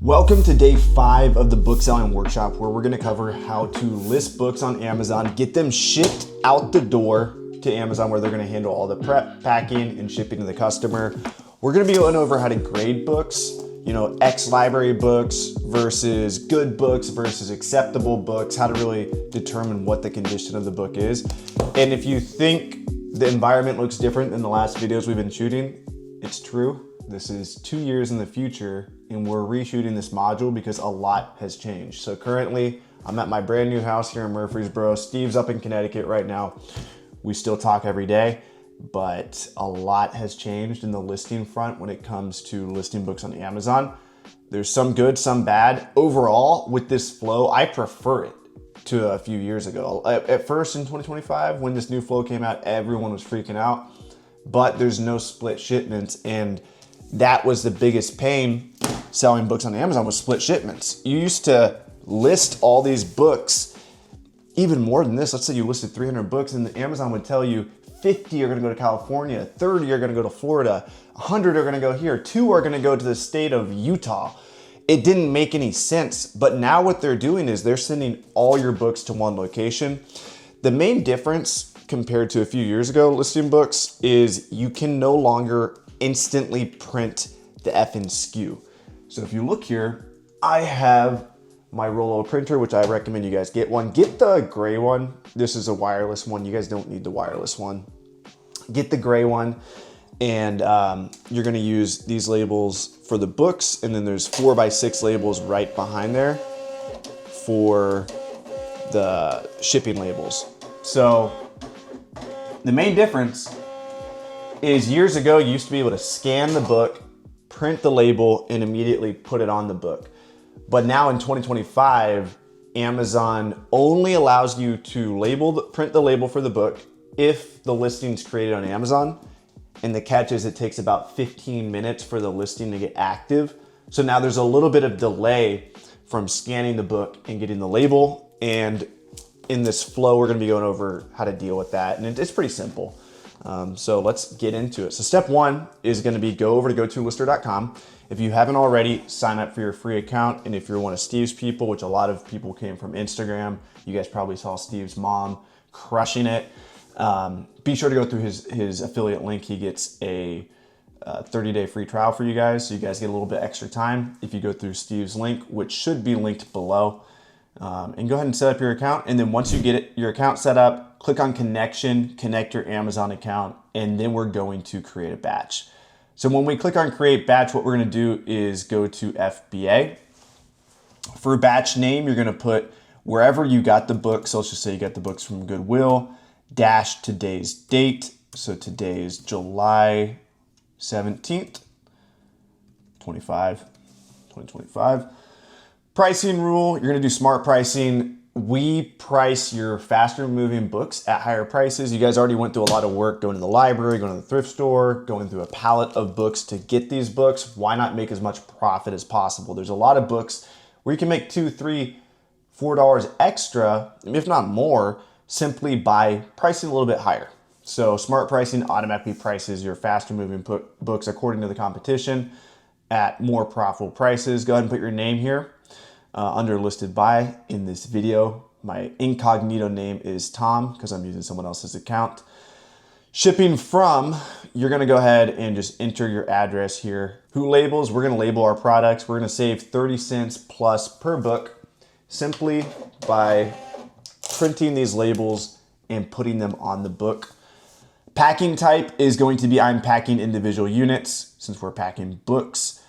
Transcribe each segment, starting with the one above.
Welcome to day 5 of the book selling workshop, where we're going to cover how to list books on Amazon, get them shipped out the door to Amazon, where they're going to handle all the prep, packing, and shipping to the customer. We're going to be going over how to grade books, X library books versus good books versus acceptable books, how to really determine what the condition of the book is. And if you think the environment looks different than the last videos we've been shooting, it's true. This is 2 years in the future, and we're reshooting this module because a lot has changed. So currently, I'm at my brand new house here in Murfreesboro. Steve's up in Connecticut right now. We still talk every day, but a lot has changed in the listing front when it comes to listing books on Amazon. There's some good, some bad. Overall, with this flow, I prefer it to a few years ago. At first in 2025, when this new flow came out, everyone was freaking out, but there's no split shipments, and that was the biggest pain selling books on Amazon, was split shipments. You used to list all these books, even more than this. Let's say you listed 300 books, and Amazon would tell you 50 are gonna go to California, 30 are gonna go to Florida, 100 are gonna go here, 2 are gonna go to the state of Utah. It didn't make any sense, but now what they're doing is they're sending all your books to one location. The main difference compared to a few years ago listing books is you can no longer instantly print the effing SKU. So if you look here, I have my Rollo printer, which I recommend you guys get one. Get the gray one. This is a wireless one. You guys don't need the wireless one. Get the gray one, and you're gonna use these labels for the books, and then there's 4x6 labels right behind there for the shipping labels. So the main difference is years ago, you used to be able to scan the book, print the label, and immediately put it on the book. But now in 2025, Amazon only allows you to print the label for the book if the listing's created on Amazon. And the catch is it takes about 15 minutes for the listing to get active. So now there's a little bit of delay from scanning the book and getting the label. And in this flow, we're gonna be going over how to deal with that. And it's pretty simple. So let's get into it. So step 1 is gonna be go over to GoToLister.com. If you haven't already, sign up for your free account. And if you're one of Steve's people, which a lot of people came from Instagram, you guys probably saw Steve's mom crushing it. Be sure to go through his affiliate link. He gets a 30-day free trial for you guys. So you guys get a little bit extra time if you go through Steve's link, which should be linked below. And go ahead and set up your account. And then once you get your account set up, click on connection, connect your Amazon account, and then we're going to create a batch. So when we click on create batch, what we're gonna do is go to FBA. For batch name, you're gonna put wherever you got the book. So let's just say you got the books from Goodwill, dash today's date. So today is July 17th, 2025. Pricing rule, you're gonna do smart pricing. We price your faster moving books at higher prices. You guys already went through a lot of work going to the library, going to the thrift store, going through a pallet of books to get these books. Why not make as much profit as possible? There's a lot of books where you can make $2, $3, $4 extra, if not more, simply by pricing a little bit higher. So smart pricing automatically prices your faster moving books according to the competition at more profitable prices. Go ahead and put your name here. Under listed by in this video. My incognito name is Tom because I'm using someone else's account. Shipping from, you're gonna go ahead and just enter your address here. Who labels? We're gonna label our products. We're gonna save 30 cents plus per book simply by printing these labels and putting them on the book. Packing type is going to be I'm packing individual units since we're packing books.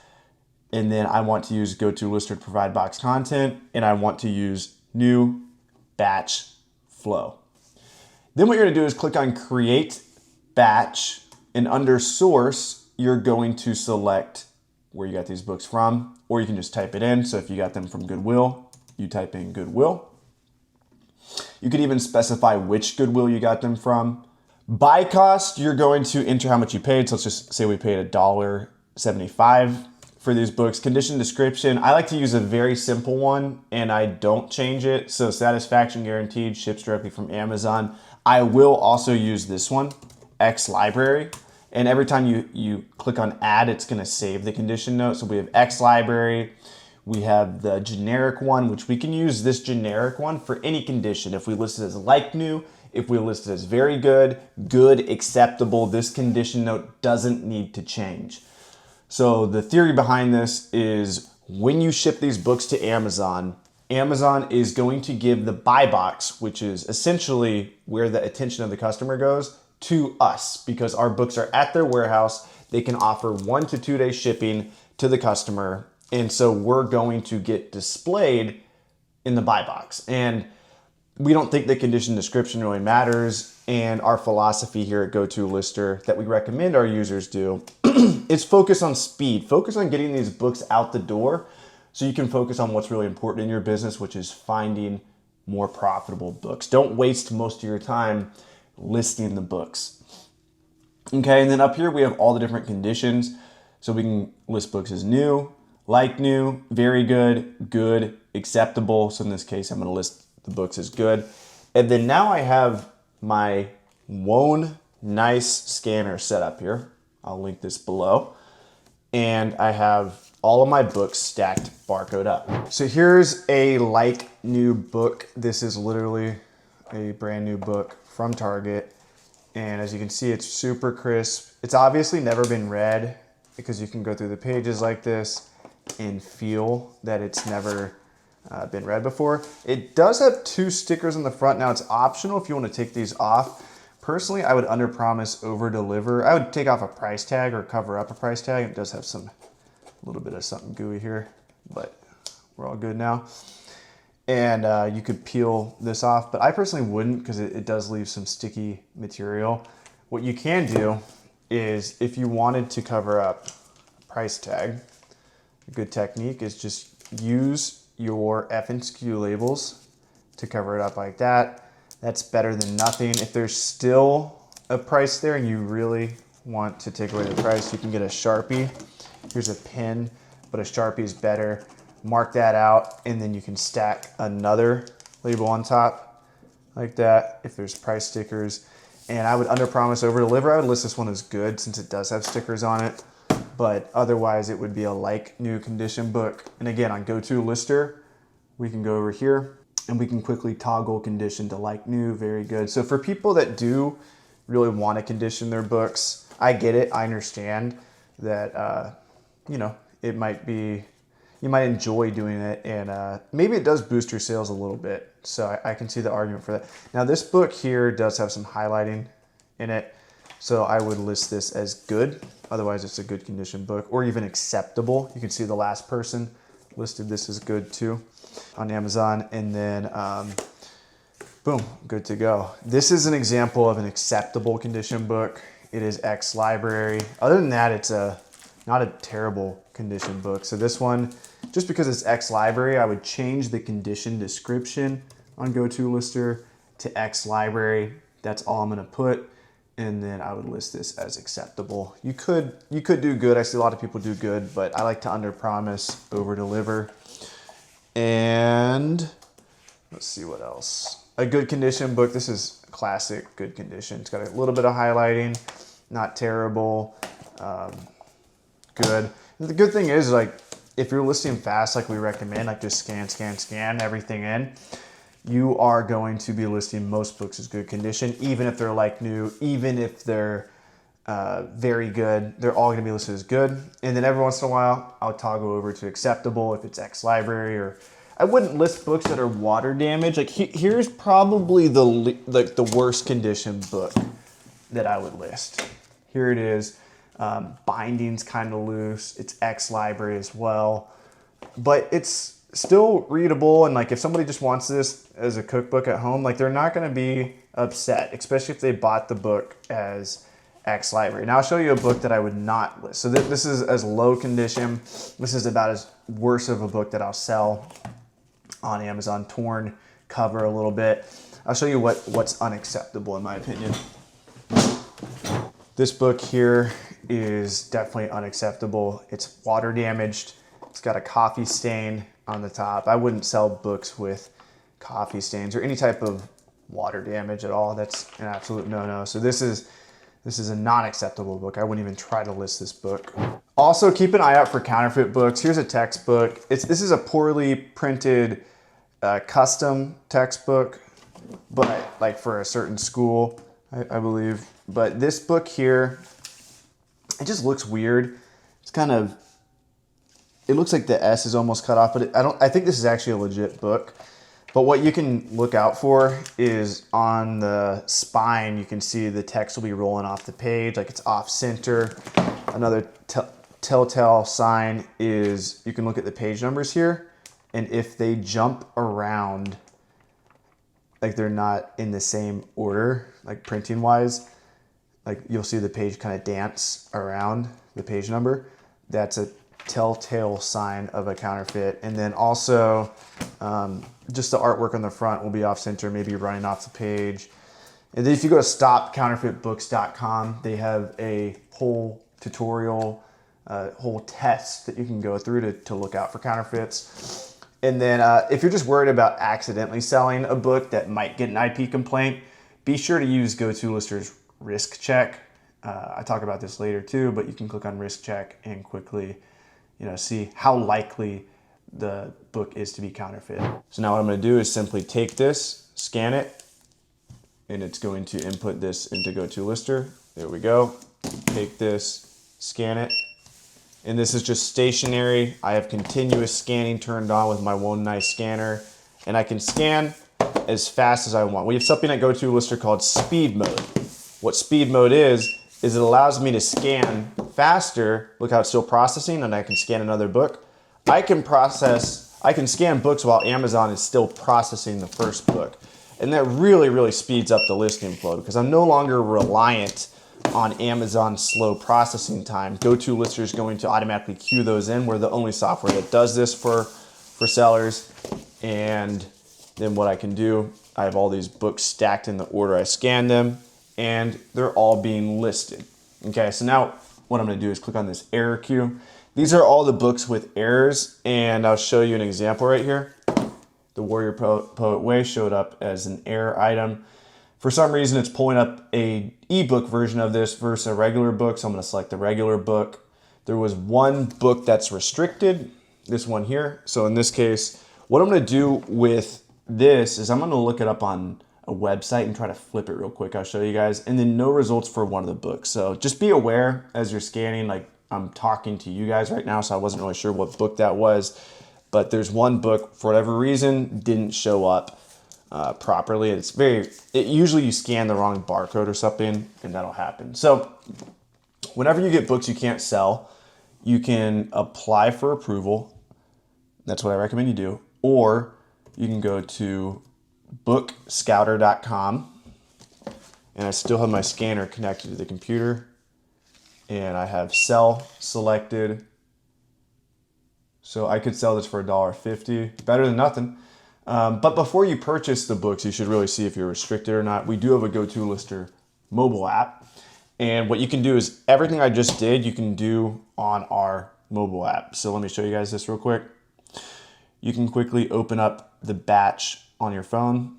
And then I want to use go to lister to provide box content, and I want to use new batch flow. Then what you're gonna do is click on create batch, and under source, you're going to select where you got these books from, or you can just type it in. So if you got them from Goodwill, you type in Goodwill. You could even specify which Goodwill you got them from. Buy cost, you're going to enter how much you paid. So let's just say we paid $1.75 for these books. Condition description, I like to use a very simple one and I don't change it. So satisfaction guaranteed, ships directly from Amazon. I will also use this one, X library. And every time you click on add, it's gonna save the condition note. So we have X library, We have the generic one, which we can use this generic one for any condition. If we list it as like new, if we list it as very good, good, acceptable, this condition note doesn't need to change. So the theory behind this is when you ship these books to Amazon, Amazon is going to give the buy box, which is essentially where the attention of the customer goes, to us because our books are at their warehouse. They can offer 1 to 2 day shipping to the customer. And so we're going to get displayed in the buy box. And we don't think the condition description really matters. And our philosophy here at GoToLister that we recommend our users do is focus on speed. Focus on getting these books out the door so you can focus on what's really important in your business, which is finding more profitable books. Don't waste most of your time listing the books. Okay, and then up here we have all the different conditions. So we can list books as new, like new, very good, good, acceptable. So in this case, I'm going to list the books as good. And then now I have my Wone Nice scanner set up here. I'll link this below. And I have all of my books stacked barcode up. So here's a like new book. This is literally a brand new book from Target. And as you can see, it's super crisp. It's obviously never been read because you can go through the pages like this and feel that it's never been read before. It does have 2 stickers on the front. Now it's optional if you want to take these off. Personally, I would under promise, over deliver. I would take off a price tag or cover up a price tag. It does have a little bit of something gooey here, but we're all good now. And you could peel this off, but I personally wouldn't because it does leave some sticky material. What you can do is if you wanted to cover up a price tag, a good technique is just use your F and SKU labels to cover it up like that. That's better than nothing. If there's still a price there and you really want to take away the price, you can get a Sharpie. Here's a pen, but a Sharpie is better. Mark that out, and then you can stack another label on top like that if there's price stickers. And I would under promise, over deliver. I would list this one as good since it does have stickers on it, but otherwise it would be a like new condition book. And again, on GoToLister, we can go over here and we can quickly toggle condition to like new, very good. So for people that do really want to condition their books, I get it. I understand that, it might be, you might enjoy doing it, and maybe it does boost your sales a little bit. So I can see the argument for that. Now this book here does have some highlighting in it. So I would list this as good. Otherwise it's a good condition book, or even acceptable. You can see the last person listed this as good too on Amazon. And then boom, good to go. This is an example of an acceptable condition book. It is X library. Other than that, it's not a terrible condition book. So this one, just because it's X library, I would change the condition description on GoToLister to X library. That's all I'm gonna put. And then I would list this as acceptable. You could do good. I see a lot of people do good, but I like to under promise, over deliver. And let's see what else. A good condition book. This is classic good condition. It's got a little bit of highlighting, not terrible, good. The good thing is, like, if you're listing fast, like we recommend, like just scan everything in, you are going to be listing most books as good condition, even if they're like new, even if they're very good, they're all gonna be listed as good. And then every once in a while, I'll toggle over to acceptable if it's X library, or I wouldn't list books that are water damaged. Like here's probably the worst condition book that I would list. Here it is. Binding's kind of loose. It's X library as well, but it's still readable. And like if somebody just wants this as a cookbook at home, like they're not going to be upset, especially if they bought the book as X library. Now I'll show you a book that I would not list. So this is as low condition. This is about as worse of a book that I'll sell on Amazon. Torn cover a little bit. I'll show you what's unacceptable in my opinion. This book here is definitely unacceptable. It's water damaged. It's got a coffee stain on the top. I wouldn't sell books with coffee stains or any type of water damage at all. That's an absolute no-no. So this is a non-acceptable book. I wouldn't even try to list this book Also, keep an eye out for counterfeit books. Here's a textbook. This is a poorly printed custom textbook, but like for a certain school, I believe. But this book here, it just looks weird. It's kind of, it looks like the S is almost cut off, but I think this is actually a legit book. But what you can look out for is on the spine, you can see the text will be rolling off the page, like it's off center. Another telltale sign is you can look at the page numbers here, and if they jump around, like they're not in the same order, like printing wise, like you'll see the page kind of dance around the page number. That's a telltale sign of a counterfeit. And then also just the artwork on the front will be off center, maybe running off the page. And then if you go to stopcounterfeitbooks.com, they have a whole tutorial, whole test that you can go through to look out for counterfeits. And then if you're just worried about accidentally selling a book that might get an IP complaint, be sure to use GoToLister's risk check. I talk about this later too, but you can click on risk check and quickly, see how likely the book is to be counterfeit. So now what I'm going to do is simply take this, scan it, and it's going to input this into GoToLister. There we go. Take this, scan it. And this is just stationary. I have continuous scanning turned on with my one nice scanner, and I can scan as fast as I want. We have something at GoToLister called speed mode. What speed mode is it allows me to scan faster. Look how it's still processing, and I can scan another book. I can scan books while Amazon is still processing the first book. And that really, really speeds up the listing flow because I'm no longer reliant on Amazon's slow processing time. GoToLister is going to automatically queue those in. We're the only software that does this for sellers. And then what I can do, I have all these books stacked in the order I scanned them, and they're all being listed. Okay, so now what I'm gonna do is click on this error queue. These are all the books with errors, and I'll show you an example right here. The Warrior Poet Way showed up as an error item. For some reason, it's pulling up a ebook version of this versus a regular book, so I'm gonna select the regular book. There was one book that's restricted, this one here. So in this case, what I'm gonna do with this is I'm gonna look it up on a website and try to flip it real quick. I'll show you guys, and then no results for one of the books. So just be aware as you're scanning, like I'm talking to you guys right now, so I wasn't really sure what book that was, but there's one book, for whatever reason, didn't show up properly. Usually you scan the wrong barcode or something, and that'll happen. So whenever you get books you can't sell, you can apply for approval. That's what I recommend you do. Or you can go to bookscouter.com, and I still have my scanner connected to the computer, and I have sell selected. So I could sell this for $1.50, better than nothing. But before you purchase the books, you should really see if you're restricted or not. We do have a GoToLister mobile app. And what you can do is everything I just did, you can do on our mobile app. So let me show you guys this real quick. You can quickly open up the batch on your phone.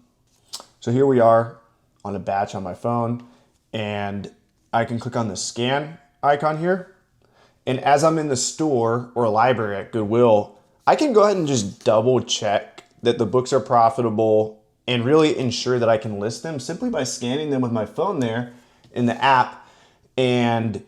So here we are on a batch on my phone, and I can click on the scan icon here. And as I'm in the store or a library at Goodwill, I can go ahead and just double check that the books are profitable and really ensure that I can list them simply by scanning them with my phone there in the app. And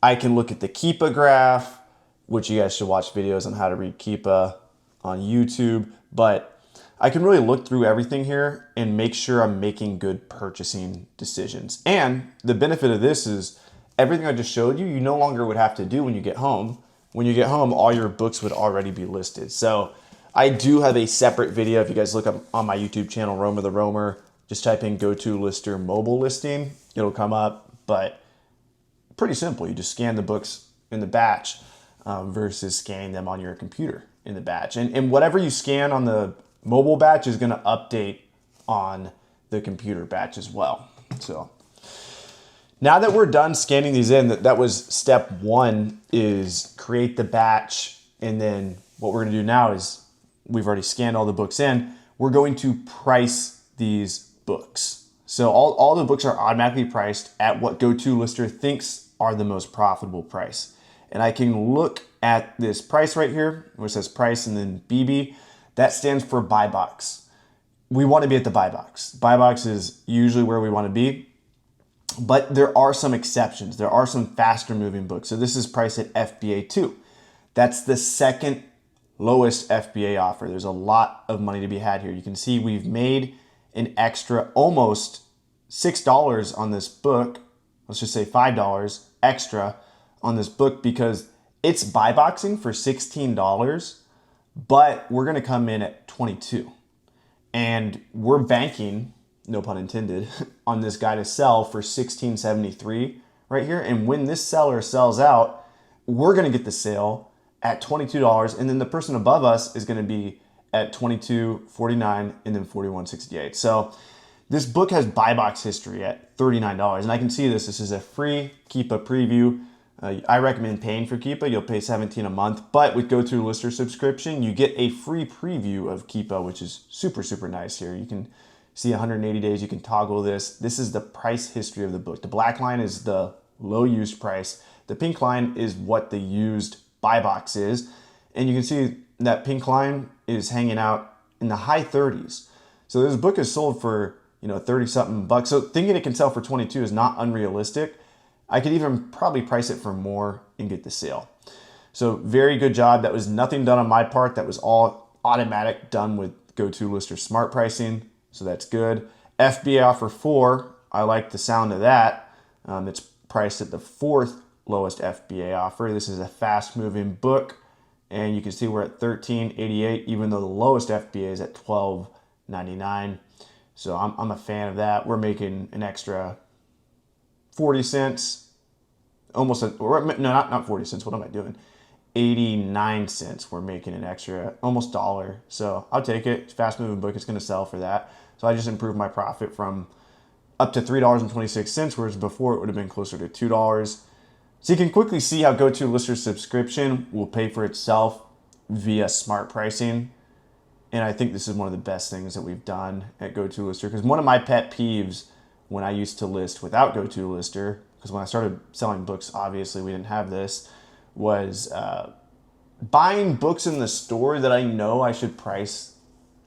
I can look at the Keepa graph, which you guys should watch videos on how to read Keepa on YouTube. But I can really look through everything here and make sure I'm making good purchasing decisions. And the benefit of this is everything I just showed you, you no longer would have to do when you get home. When you get home, all your books would already be listed. So I do have a separate video. If you guys look up on my YouTube channel, Romer the Roamer, just type in GoToLister mobile listing, it'll come up. But pretty simple. You just scan the books in the batch versus scanning them on your computer in the batch. And whatever you scan on the mobile batch is going to update on the computer batch as well. So now that we're done scanning these in, that was step one, is create the batch. And then what we're going to do now is we've already scanned all the books in. We're going to price these books. So all the books are automatically priced at what GoToLister thinks are the most profitable price. and I can look at this price right here, where it says price and then BB. That stands for buy box. We want to be at the buy box. Buy box is usually where we want to be, but there are some exceptions. There are some faster moving books. So this is priced at FBA 2. That's the second lowest FBA offer. There's a lot of money to be had here. You can see we've made an extra almost $6 on this book. Let's just say $5 extra on this book because it's buy boxing for $16, but we're gonna come in at 22. And we're banking, no pun intended, on this guy to sell for $16.73 right here. And when this seller sells out, we're gonna get the sale at $22, and then the person above us is gonna be at $22.49 and then $41.68. So this book has buy box history at $39, and I can see this. This is a free Keepa preview. I recommend paying for Keepa. You'll pay $17 a month, but with GoToLister subscription, you get a free preview of Keepa, which is super, super nice here. You can see 180 days. You can toggle this. This is the price history of the book. The black line is the low used price. The pink line is what the used buy box is, and you can see that pink line is hanging out in the high 30s. So this book is sold for 30 something bucks. So thinking it can sell for 22 is not unrealistic. I could even probably price it for more and get the sale. So very good job. That was nothing done on my part. That was all automatic, done with GoToLister Smart Pricing. So that's good. FBA offer 4, I like the sound of that. It's priced at the 4th lowest FBA offer. This is a fast moving book, and you can see we're at $13.88, even though the lowest FBA is at $12.99. So I'm a fan of that. We're making an extra 40 cents, not 40 cents. What am I doing? 89 cents. We're making an extra, almost $1. So I'll take it. It's a fast moving book. It's going to sell for that. So I just improved my profit from up to $3.26, whereas before it would have been closer to $2. So you can quickly see how GoToLister subscription will pay for itself via smart pricing. And I think this is one of the best things that we've done at GoToLister, because one of my pet peeves when I used to list without GoToLister, because when I started selling books, obviously we didn't have this, was buying books in the store that I know I should price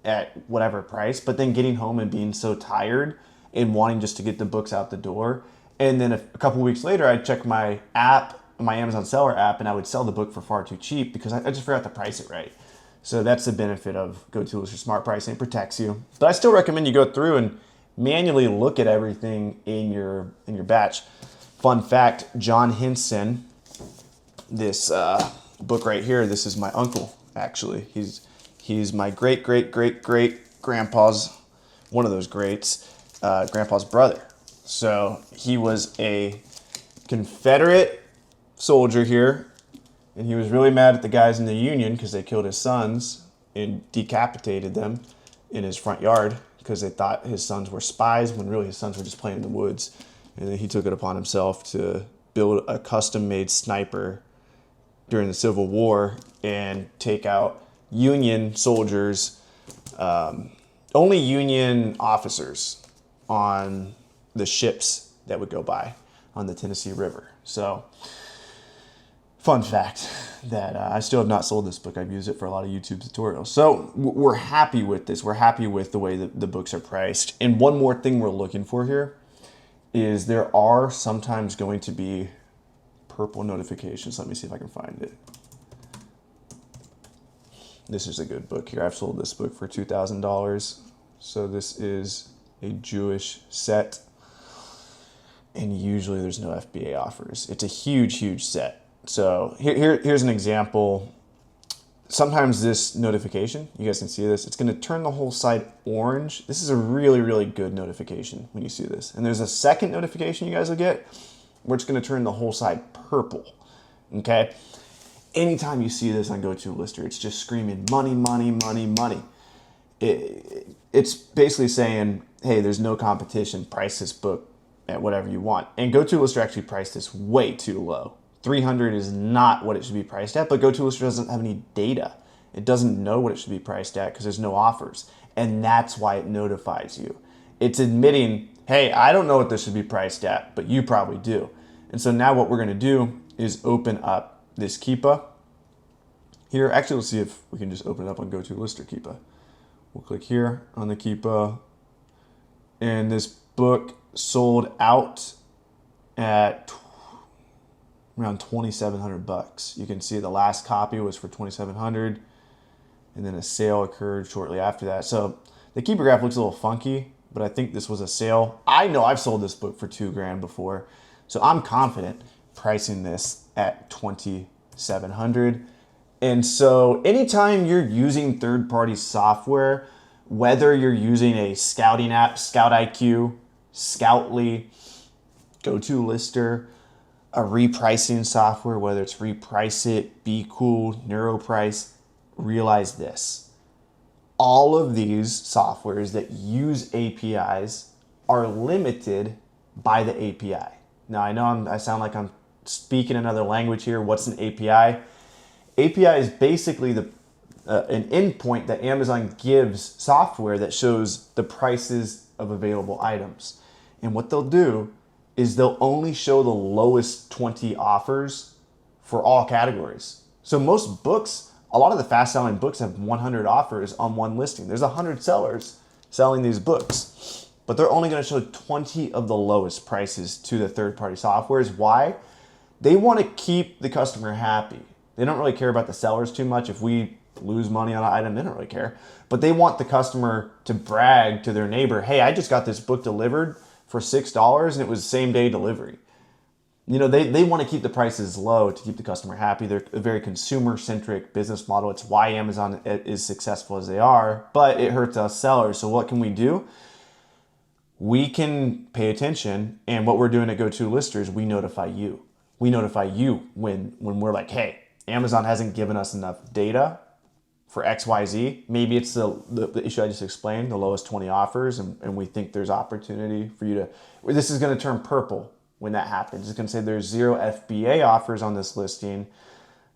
at whatever price, but then getting home and being so tired and wanting just to get the books out the door. And then a couple weeks later, I'd check my app, my Amazon seller app, and I would sell the book for far too cheap because I just forgot to price it right. So that's the benefit of GoToLister Smart Pricing. It protects you. But I still recommend you go through and manually look at everything in your batch. Fun fact, John Henson, this book right here, this is my uncle, actually. He's my great-great-great-great-grandpa's, one of those greats, grandpa's brother. So he was a Confederate soldier here, and he was really mad at the guys in the Union because they killed his sons and decapitated them in his front yard because they thought his sons were spies when really his sons were just playing in the woods. And then he took it upon himself to build a custom-made sniper during the Civil War and take out Union soldiers, only Union officers on the ships that would go by on the Tennessee River. So, fun fact that I still have not sold this book. I've used it for a lot of YouTube tutorials. So we're happy with this. We're happy with the way that the books are priced. And one more thing we're looking for here is there are sometimes going to be purple notifications. Let me see if I can find it. This is a good book here. I've sold this book for $2,000. So this is a Jewish set. And usually there's no FBA offers. It's a huge, huge set. So here's an example. Sometimes this notification, you guys can see this, it's going to turn the whole site orange. This is a really, really good notification when you see this. And there's a second notification you guys will get where it's going to turn the whole site purple. Okay? Anytime you see this on GoToLister, it's just screaming money, money, money, money. It's basically saying, hey, there's no competition. Price this book at whatever you want. And GoToLister actually priced this way too low. 300 is not what it should be priced at, but GoToLister doesn't have any data. It doesn't know what it should be priced at because there's no offers. And that's why it notifies you. It's admitting, hey, I don't know what this should be priced at, but you probably do. And so now what we're going to do is open up this Keepa here. Actually, let's see if we can just open it up on Go To Lister Keepa. We'll click here on the Keepa, and this book sold out at around 2,700 bucks. You can see the last copy was for 2,700, and then a sale occurred shortly after that. So the Keepa graph looks a little funky, but I think this was a sale. I know I've sold this book for $2,000 before, so I'm confident pricing this at 2,700. And so anytime you're using third-party software, whether you're using a scouting app, Scout IQ, Scoutly, Go To Lister, a repricing software, whether it's Reprice It, Be Cool, NeuroPrice, realize this. All of these softwares that use APIs are limited by the API. Now, I know I sound like I'm speaking another language here. What's an API? API is basically an endpoint that Amazon gives software that shows the prices of available items. And what they'll do is they'll only show the lowest 20 offers for all categories. So most books, a lot of the fast selling books have 100 offers on one listing. There's 100 sellers selling these books, but they're only going to show 20 of the lowest prices to the third-party softwares. Why? They want to keep the customer happy. They don't really care about the sellers too much. If we lose money on an item, they don't really care. But they want the customer to brag to their neighbor, hey, I just got this book delivered for $6 and it was same day delivery. You know, they want to keep the prices low to keep the customer happy. They're a very consumer-centric business model. It's why Amazon is successful as they are, but it hurts us sellers. So what can we do? We can pay attention, and what we're doing at Go To Listers, we notify you. We notify you when we're like, hey, Amazon hasn't given us enough data for XYZ. Maybe it's the issue I just explained, the lowest 20 offers, and we think there's opportunity for you to, this is going to turn purple when that happens. It's going to say there's 0 FBA offers on this listing,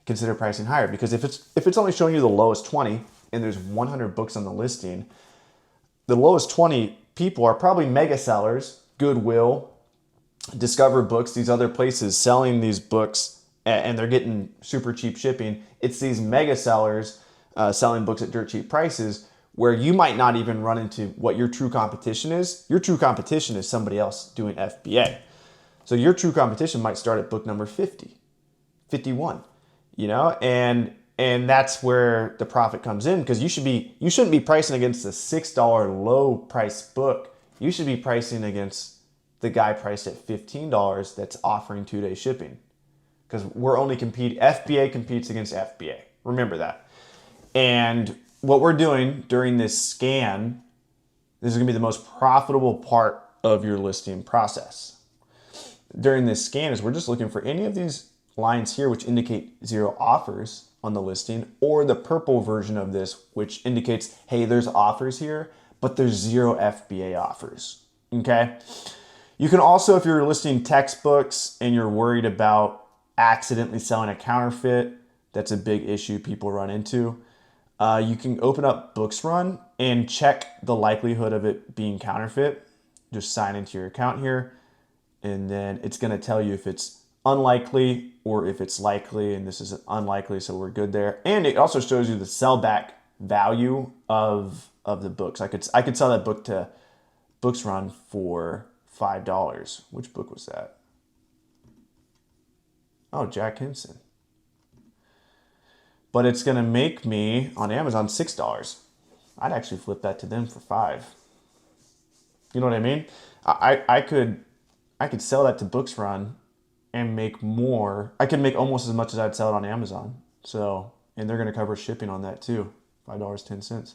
consider pricing higher. Because if it's only showing you the lowest 20 and there's 100 books on the listing, the lowest 20 people are probably mega sellers, Goodwill, Discover Books, these other places selling these books, and they're getting super cheap shipping. It's these mega sellers selling books at dirt cheap prices where you might not even run into what your true competition is. Your true competition is somebody else doing FBA. So your true competition might start at book number 50, 51, you know, and that's where the profit comes in, because you shouldn't be pricing against a $6 low price book. You should be pricing against the guy priced at $15 that's offering 2-day shipping, because we're only FBA competes against FBA. Remember that. And what we're doing during this scan, this is gonna be the most profitable part of your listing process. During this scan is we're just looking for any of these lines here which indicate 0 offers on the listing, or the purple version of this which indicates, hey, there's offers here, but there's 0 FBA offers, okay? You can also, if you're listing textbooks and you're worried about accidentally selling a counterfeit, that's a big issue people run into. You can open up BooksRun and check the likelihood of it being counterfeit. Just sign into your account here, and then it's going to tell you if it's unlikely or if it's likely, and this is unlikely, so we're good there. And it also shows you the sellback value of the books. I could sell that book to BooksRun for $5. Which book was that? Oh, Jack Henson. But it's going to make me, on Amazon, $6. I'd actually flip that to them for $5. You know what I mean? I could sell that to BooksRun and make more. I could make almost as much as I'd sell it on Amazon. So, and they're going to cover shipping on that too, $5.10.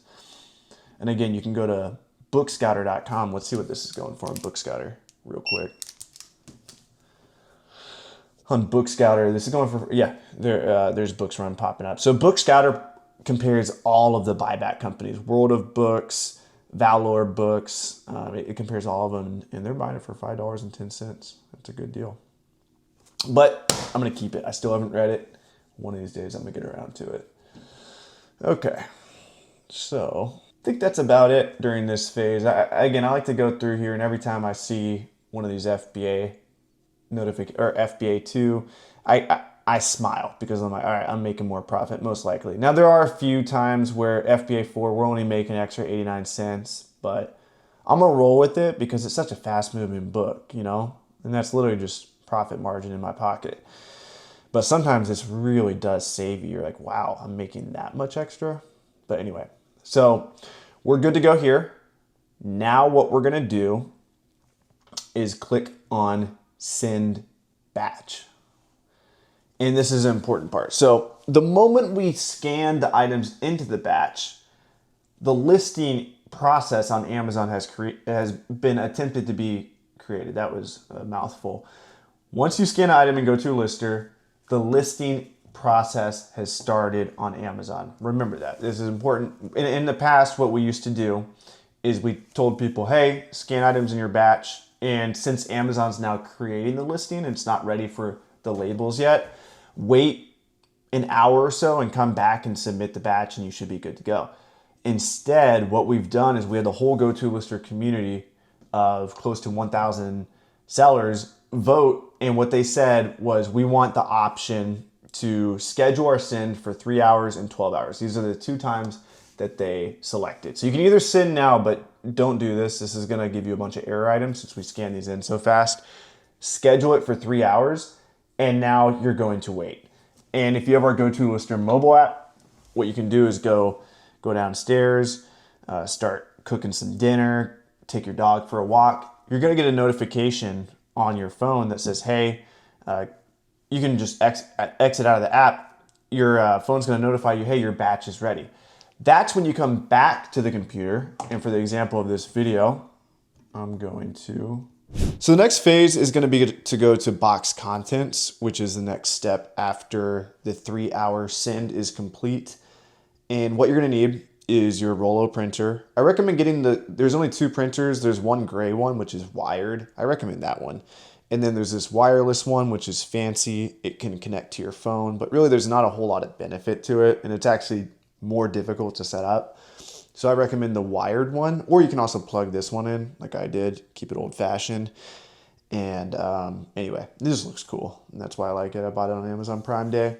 And again, you can go to bookscouter.com. Let's see what this is going for on Bookscouter real quick. On Bookscouter, this is going for, yeah, there's BooksRun popping up. So Bookscouter compares all of the buyback companies, World of Books, Valor Books. It compares all of them, and they're buying it for $5.10. That's a good deal. But I'm going to keep it. I still haven't read it. One of these days, I'm going to get around to it. Okay. So I think that's about it during this phase. Again, I like to go through here, and every time I see one of these FBA notification or FBA2, I I smile because I'm like, all right, I'm making more profit most likely. Now there are a few times where FBA 4, we're only making an extra 89 cents, but I'm gonna roll with it because it's such a fast moving book, you know? And that's literally just profit margin in my pocket. But sometimes this really does save you. You're like, wow, I'm making that much extra. But anyway, so we're good to go here. Now what we're gonna do is click on send batch. And this is an important part. So the moment we scan the items into the batch, the listing process on Amazon has been attempted to be created. That was a mouthful. Once you scan an item and go to a lister, the listing process has started on Amazon. Remember that. This is important. In the past, what we used to do is we told people, hey, scan items in your batch. And since Amazon's now creating the listing and it's not ready for the labels yet, wait an hour or so and come back and submit the batch and you should be good to go. Instead, what we've done is we had the whole go-to-lister community of close to 1,000 sellers vote, and what they said was we want the option to schedule our send for 3 hours and 12 hours. These are the 2 times that they selected. So you can either send now, but don't do this. This is gonna give you a bunch of error items since we scan these in so fast. Schedule it for 3 hours, and now you're going to wait. And if you have our go-to-lister mobile app, what you can do is go downstairs, start cooking some dinner, take your dog for a walk. You're gonna get a notification on your phone that says, hey, you can just exit out of the app. Your phone's gonna notify you, hey, your batch is ready. That's when you come back to the computer. And for the example of this video, I'm going to. So the next phase is gonna be to go to box contents, which is the next step after the 3 hour send is complete. And what you're gonna need is your Rollo printer. I recommend getting there's only 2 printers. There's one gray one, which is wired. I recommend that one. And then there's this wireless one, which is fancy. It can connect to your phone, but really there's not a whole lot of benefit to it. And it's actually more difficult to set up. So I recommend the wired one, or you can also plug this one in like I did, keep it old fashioned. And anyway, this looks cool. And that's why I like it. I bought it on Amazon Prime Day.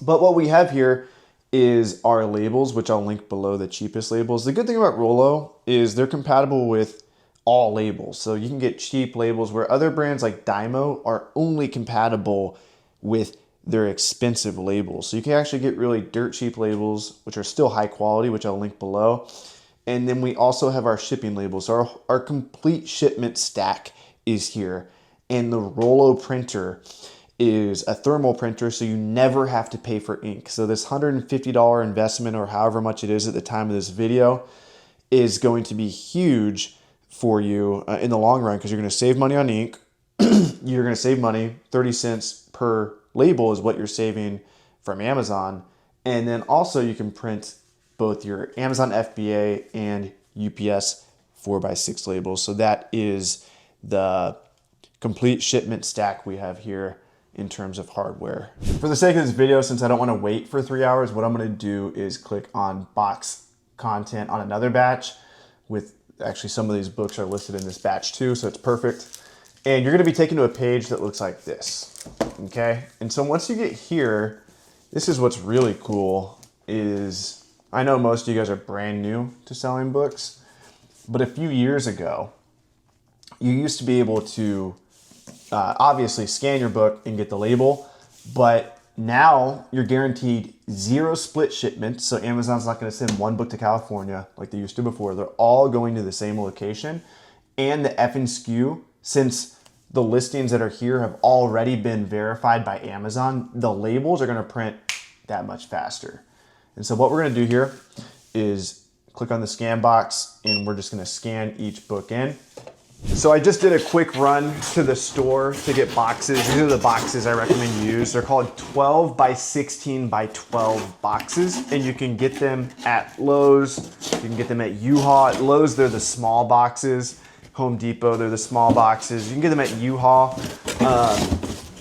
But what we have here is our labels, which I'll link below, the cheapest labels. The good thing about Rollo is they're compatible with all labels. So you can get cheap labels where other brands like Dymo are only compatible with their expensive labels. So you can actually get really dirt cheap labels, which are still high quality, which I'll link below. And then we also have our shipping labels. So our complete shipment stack is here. And the Rollo printer is a thermal printer, so you never have to pay for ink. So this $150 investment, or however much it is at the time of this video, is going to be huge for you in the long run, because you're going to save money on ink. You're going to save money. 30 cents per label is what you're saving from Amazon. And then also you can print both your Amazon FBA and UPS 4x6 labels. So that is the complete shipment stack we have here in terms of hardware. For the sake of this video, since I don't want to wait for 3 hours, what I'm going to do is click on box content on another batch. With actually, some of these books are listed in this batch too, so it's perfect. And you're going to be taken to a page that looks like this. Okay, and so once you get here, this is what's really cool. Is I know most of you guys are brand new to selling books, but a few years ago, you used to be able to obviously scan your book and get the label, but now you're guaranteed 0 split shipments. So Amazon's not going to send one book to California like they used to before. They're all going to the same location. And the F and SKU, since the listings that are here have already been verified by Amazon, the labels are going to print that much faster. And so what we're going to do here is click on the scan box, and we're just going to scan each book in. So I just did a quick run to the store to get boxes. These are the boxes I recommend you use. They're called 12 by 16 by 12 boxes, and you can get them at Lowe's. You can get them at U-Haul. At Lowe's, they're the small boxes. Home Depot, they're the small boxes. You can get them at U-Haul.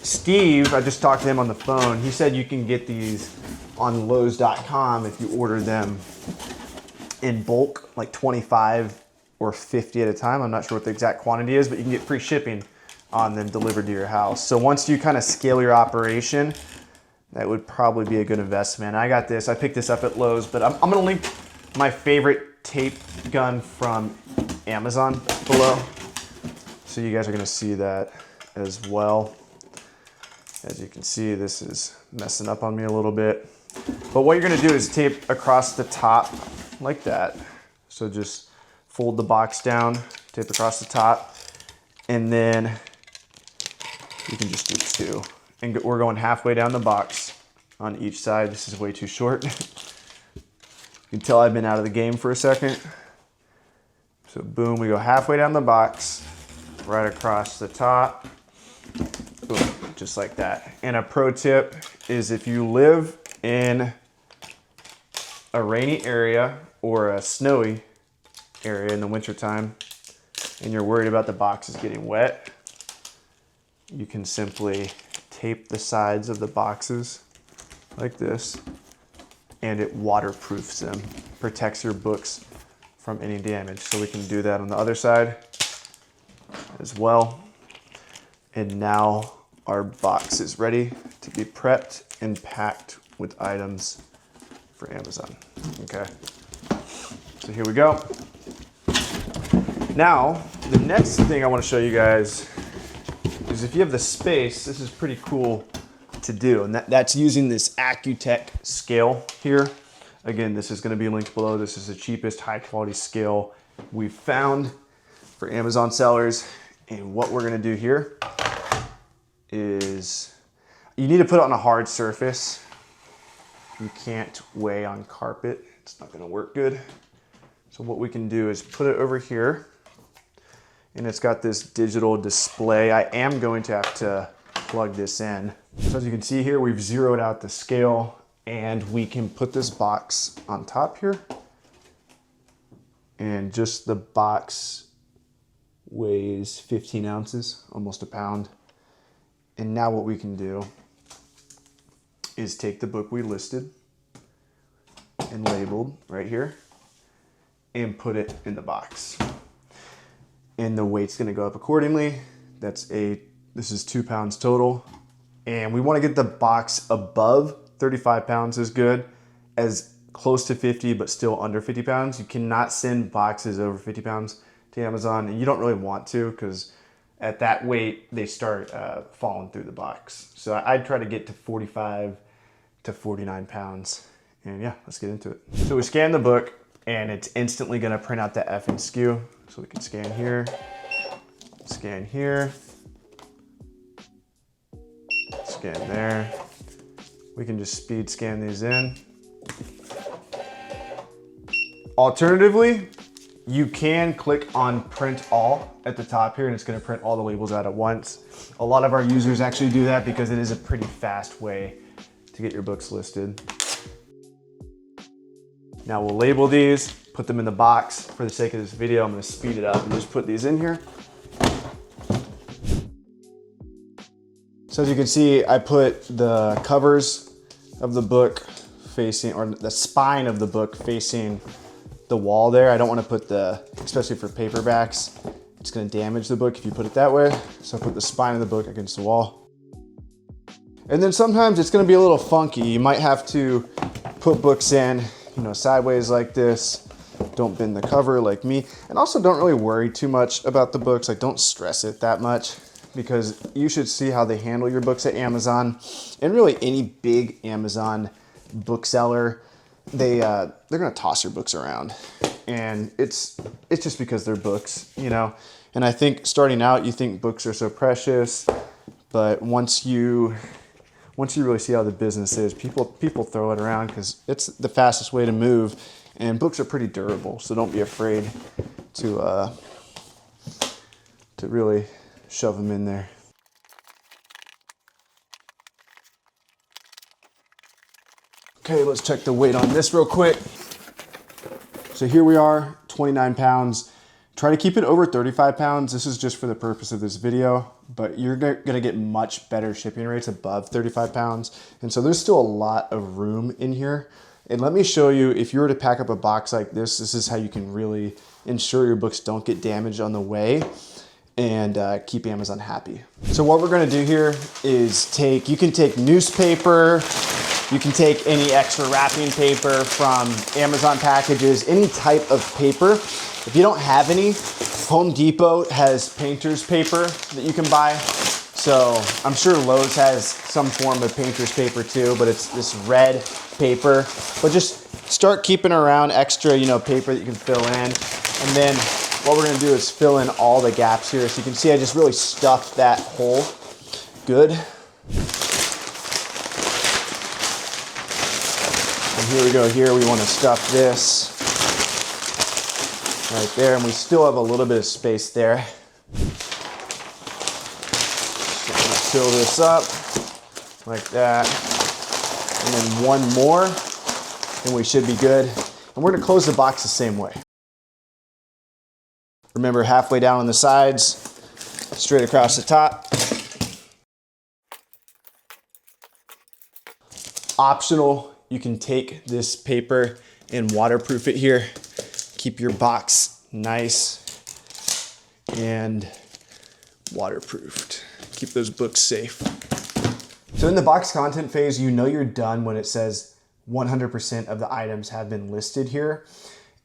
Steve, I just talked to him on the phone. He said you can get these on Lowes.com if you order them in bulk, like 25 or 50 at a time. I'm not sure what the exact quantity is, but you can get free shipping on them delivered to your house. So once you kind of scale your operation, that would probably be a good investment. I got this, I picked this up at Lowe's, but I'm gonna link my favorite tape gun from Amazon below. So you guys are gonna see that as well. As you can see, this is messing up on me a little bit. But what you're gonna do is tape across the top like that. So just fold the box down, tape across the top, and then you can just do two. And we're going halfway down the box on each side. This is way too short. You can tell I've been out of the game for a second. So boom, we go halfway down the box, right across the top, boom, just like that. And a pro tip is if you live in a rainy area or a snowy area in the wintertime and you're worried about the boxes getting wet, you can simply tape the sides of the boxes like this, and it waterproofs them, protects your books from any damage. So we can do that on the other side as well. And now our box is ready to be prepped and packed with items for Amazon. Okay, so here we go. Now, the next thing I want to show you guys is if you have the space, this is pretty cool to do. And that's using this Accutech scale here. Again, this is going to be linked below. This is the cheapest high quality scale we've found for Amazon sellers. And what we're going to do here is you need to put it on a hard surface. You can't weigh on carpet. It's not going to work good. So what we can do is put it over here. And it's got this digital display. I am going to have to plug this in. So as you can see here, we've zeroed out the scale and we can put this box on top here. And just the box weighs 15 ounces, almost a pound. And now what we can do is take the book we listed and labeled right here and put it in the box. And the weight's gonna go up accordingly. This is 2 pounds total. And we wanna get the box above 35 pounds is good, as close to 50, but still under 50 pounds. You cannot send boxes over 50 pounds to Amazon, and you don't really want to, because at that weight, they start falling through the box. So I'd try to get to 45 to 49 pounds. And yeah, let's get into it. So we scan the book, and it's instantly gonna print out the F and SKU. So we can scan here, scan there. We can just speed scan these in. Alternatively, you can click on print all at the top here and it's gonna print all the labels out at once. A lot of our users actually do that because it is a pretty fast way to get your books listed. Now we'll label these, put them in the box. For the sake of this video, I'm gonna speed it up and just put these in here. So as you can see, I put the covers of the book facing, or the spine of the book facing the wall there. I don't wanna put especially for paperbacks, it's gonna damage the book if you put it that way. So I put the spine of the book against the wall. And then sometimes it's gonna be a little funky. You might have to put books in, sideways like this. Don't bend the cover like me. And also don't really worry too much about the books. Like don't stress it that much, because you should see how they handle your books at Amazon. And really any big Amazon bookseller, they're gonna toss your books around. And it's just because they're books, And I think starting out, you think books are so precious, but once you really see how the business is, people throw it around because it's the fastest way to move, and books are pretty durable. So don't be afraid to really shove them in there. Okay, let's check the weight on this real quick. So here we are, 29 pounds. Try to keep it over 35 pounds. This is just for the purpose of this video, but you're gonna get much better shipping rates above 35 pounds. And so there's still a lot of room in here. And let me show you, if you were to pack up a box like this, this is how you can really ensure your books don't get damaged on the way. and keep Amazon happy. So what we're gonna do here is you can take newspaper, you can take any extra wrapping paper from Amazon packages, any type of paper. If you don't have any, Home Depot has painter's paper that you can buy. So I'm sure Lowe's has some form of painter's paper too, but it's this red paper. But just start keeping around extra, paper that you can fill in. And then what we're gonna do is fill in all the gaps here. So you can see I just really stuffed that hole good. And here we go here, we wanna stuff this right there, and we still have a little bit of space there. So I'm gonna fill this up like that. And then one more, and we should be good. And we're gonna close the box the same way. Remember, halfway down on the sides, straight across the top. Optional, you can take this paper and waterproof it here. Keep your box nice and waterproofed. Keep those books safe. So in the box content phase, you're done when it says 100% of the items have been listed here.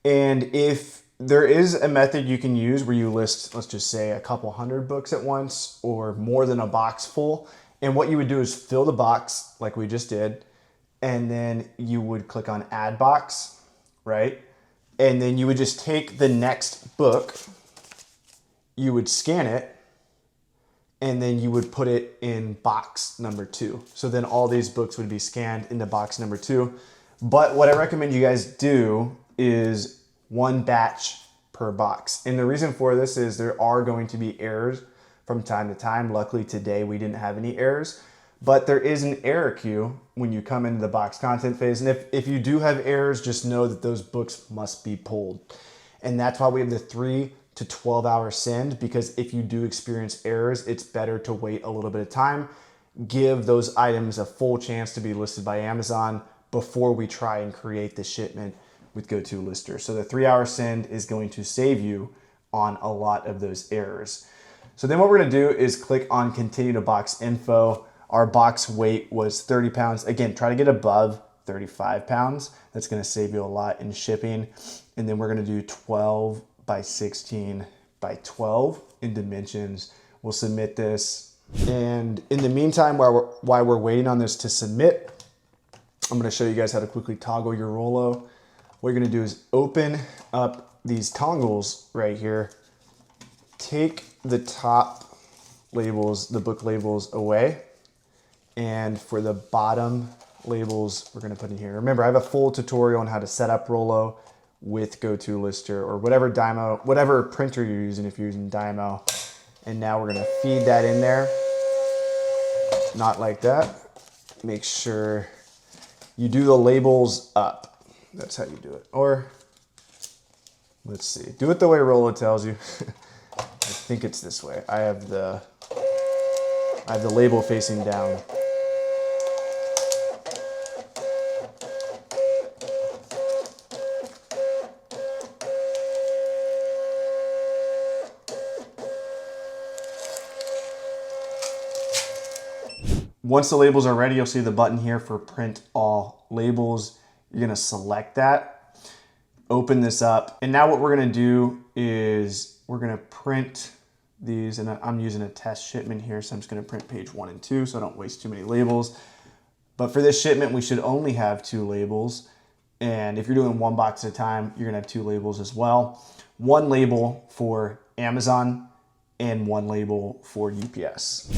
And if there is a method you can use where you list, let's just say a couple hundred books at once or more than a box full. And what you would do is fill the box like we just did. And then you would click on add box, right? And then you would just take the next book, you would scan it, and then you would put it in box number 2. So then all these books would be scanned into box number 2. But what I recommend you guys do is one batch per box. And the reason for this is there are going to be errors from time to time. Luckily today we didn't have any errors, but there is an error queue when you come into the box content phase. And if you do have errors, just know that those books must be pulled. And that's why we have the 3 to 12 hour send, because if you do experience errors, it's better to wait a little bit of time, give those items a full chance to be listed by Amazon before we try and create the shipment with GoToLister. So the 3 hour send is going to save you on a lot of those errors. So then what we're gonna do is click on continue to box info. Our box weight was 30 pounds. Again, try to get above 35 pounds. That's gonna save you a lot in shipping. And then we're gonna do 12 by 16 by 12 in dimensions. We'll submit this. And in the meantime, while we're waiting on this to submit, I'm gonna show you guys how to quickly toggle your Rollo. What you're gonna do is open up these toggles right here, take the top labels, the book labels away, and for the bottom labels, we're gonna put in here. Remember, I have a full tutorial on how to set up Rollo with GoToLister or whatever printer you're using if you're using Dymo. And now we're gonna feed that in there, not like that. Make sure you do the labels up. That's how you do it. Or, let's see, do it the way Rollo tells you. I think it's this way. I have the label facing down. Once the labels are ready, you'll see the button here for print all labels. You're gonna select that, open this up. And now what we're gonna do is we're gonna print these, and I'm using a test shipment here, so I'm just gonna print page 1 and 2 so I don't waste too many labels. But for this shipment, we should only have 2 labels. And if you're doing 1 box at a time, you're gonna have 2 labels as well. 1 label for Amazon and 1 label for UPS.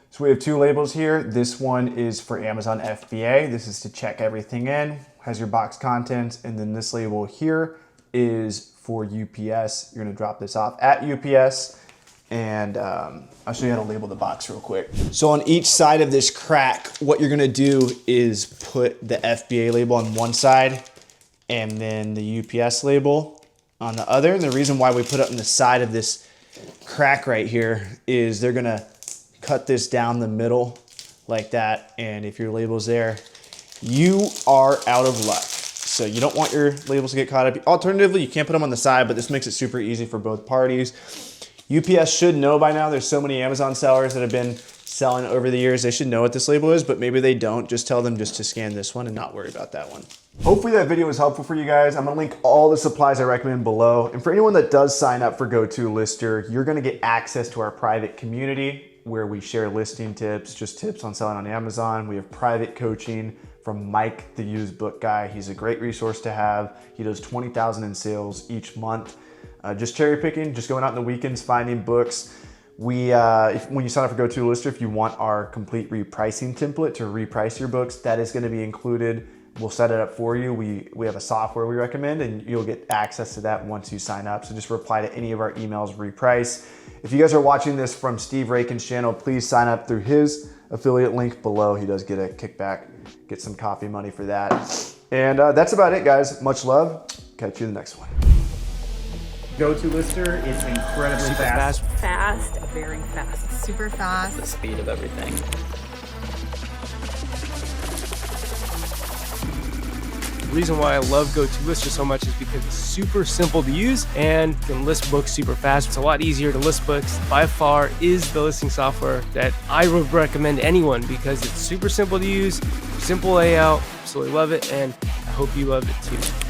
So we have 2 labels here. This one is for Amazon FBA. This is to check everything in, has your box contents, and then this label here is for UPS. You're gonna drop this off at UPS, and I'll show you how to label the box real quick. So on each side of this crack, what you're gonna do is put the FBA label on one side and then the UPS label on the other. And the reason why we put it on the side of this crack right here is they're gonna cut this down the middle like that. And if your label's there, you are out of luck. So you don't want your labels to get caught up. Alternatively, you can't put them on the side, but this makes it super easy for both parties. UPS should know by now. There's so many Amazon sellers that have been selling over the years. They should know what this label is, but maybe they don't. Just tell them just to scan this one and not worry about that one. Hopefully that video was helpful for you guys. I'm gonna link all the supplies I recommend below. And for anyone that does sign up for GoToLister, you're gonna get access to our private community where we share listing tips, just tips on selling on Amazon. We have private coaching from Mike, the used book guy. He's a great resource to have. He does 20,000 in sales each month. Just cherry picking, just going out in the weekends, finding books. When you sign up for GoToLister, if you want our complete repricing template to reprice your books, that is gonna be included. We'll set it up for you. We have a software we recommend and you'll get access to that once you sign up. So just reply to any of our emails, reprice. If you guys are watching this from Steve Rakin's channel, please sign up through his affiliate link below. He does get a kickback, get some coffee money for that. And that's about it, guys. Much love. Catch you in the next one. GoToLister is incredibly fast. Fast, very fast. Super fast. The speed of everything. The reason why I love GoToLister so much is because it's super simple to use and you can list books super fast. It's a lot easier to list books. By far is the listing software that I would recommend to anyone because it's super simple to use, simple layout. Absolutely love it, and I hope you love it too.